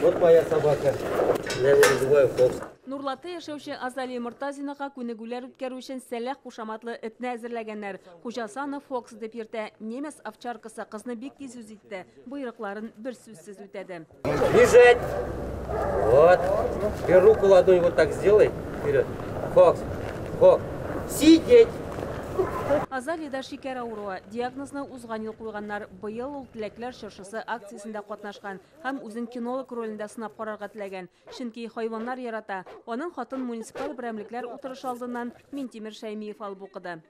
Вот моя собака. Я его называю Фокс. Нурлатта яшәүче Азалия Мортазинаға күнегүләр үткәрү өчен сәләх кушаматлы этне әзерләгәннәр. Хуҗасаны Фокс дип йөртә. Немец овчаркасы кызны бик тиз үз итте. Буйрыкларын бер сүзсез үтәде. Бежать. Вот. Теперь руку ладонь вот так сделай. Вперед. Фокс. Фокс. Сидеть. Азалиядә шикәр авыруы диагнозны узган ел куйганнар. Быел ул Теләкләр чыршысы акциясендә катнашкан һәм үзен кинолог ролендә сынап карарга теләгән. Чөнки хайваннар ярата. Аның хатын муниципаль берәмлекләр утырышы алдыннан Минтимер Шәймиев алып укыды.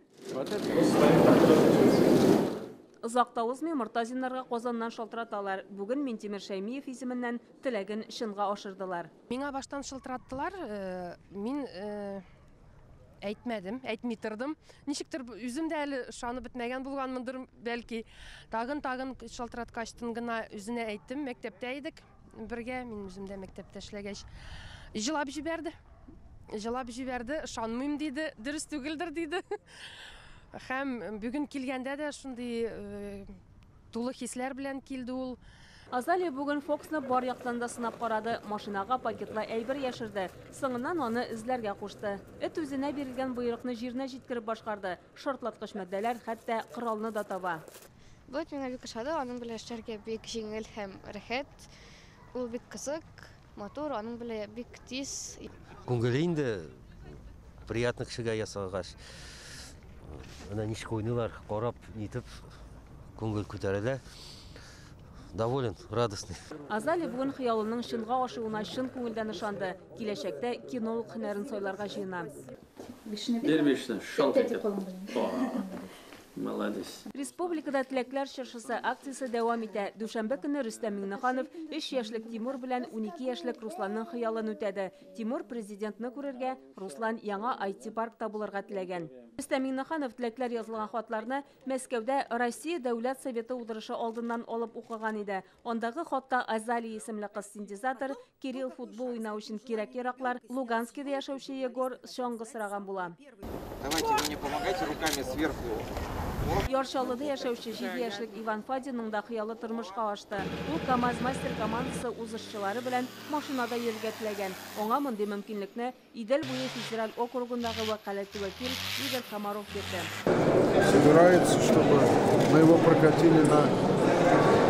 Озакта узмый Мортазиннарга Казаннан шалтыраталар. Бүген Минтимер Шәймиев исеменнән теләген чынга ашырдылар. Миңа баштан шылтыраттылар, мин әйтмәдем, әйтми тордым. Ничектер үзем дә әле ышанып бетмәгән булганмындыр, бәлки. Тагын шалтыраткачтын гына үзенә әйттем, мәктәптә идек. Бергә мин үзем дә мәктәптә эшләгәч җылап җибәрде. Ышанмыйм диде, дөрес түгелдер диде. Һәм бүген килгәндә дә шундый тулы хисләр белән килде ул. Азалия бүген Фоксны бар яктан да сынап карады, машинага пакетлы әйбер яшерде. Соңыннан аны эзләргә кушты. Эт үзенә бирелгән буйрыкны җиренә җиткереп башкарды. Шартлаткыч мәддәләр хәтта коралны да таба. Бу миңа бик ошады, аның белән эшләргә бик җиңел һәм рәхәт. Ул бик кызык, мотор, аның белән бик тиз. Күңеле инде приятный кешегә ясагач. Ана ничек уйныйлар, карап, нитеп күңел күтәрелә. Доволен, радостный. Азалия бүген хыялының чынга ашуына чын күңелдән ышанды. Киләчәктә кинолог һөнәрен сайларга җыена. Молодец. Республикада Теләкләр чыршысы акциясе дәвам итә. Дүшәмбе көнне Рөстәм Миңнеханов 3 яшьлек Тимур белән 12 яшьлек Русланның хыялын үтәде. Тимур президентны күрергә, Руслан яңа IT-паркта булырга теләгән. Рөстәм Миңнеханов Теләкләр язылган хатларны Мәскәүдә Россия Дәүләт Советы утырышы алдыннан алып укыган иде. Андагы хатта Азалия исемле кыз синтезатор, Кирилл футбол уйнау өчен кирәк-яраклар, Луганскида яшәүче Егор чоңгы сыраган була. Давайте вы мне помогайте руками сверху. Яршалыда яшәүче 7 яшьлек Иван Фадинның да хыялы тормышка ашты. Ул КамАЗ мастер командасы узышчылары белән машинада йөргә теләгән. Аңа мондый мөмкинлекне Идел буе федераль округындагы вәкаләтле вәкил Игорь Комаров бирде. Собирается, чтобы мы его прокатили на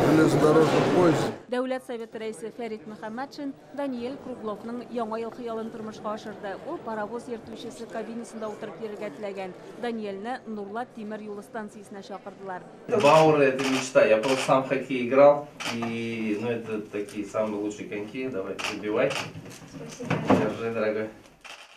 железнодорожном поезде. Дәүләт Советы рәисе Фәрит Мөхәммәтшин Даниэль Кругловның яңа ел хыялын тормышка ашырды. Ул паровоз йөртүчесе кабинасында утырып йөрергә теләгән. Даниэльне Нурлат тимер юлы станциясенә чакырдылар. Бауэр — это мечта. Я просто сам в хоккей играл, и это такие самые лучшие коньки. Давайте забивай. Держи, дорогой.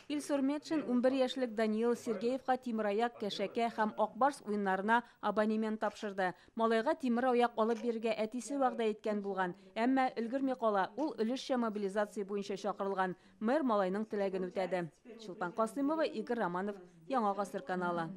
Илсур Метшин 11 яшьлек Даниил Сергеевка тимер аяк, кәшәкә һәм Акбарс уеннарына абонемент тапшырды. Малайга тимер аяк алып бирергә әтисе вәгъдә иткән булган, әмма өлгерми кала. Ул өлешчә мобилизация буенча чакырылган. Мэр малайның теләген үтәде. Чулпан Касыймова, Игорь Романов, Яңа гасыр каналы.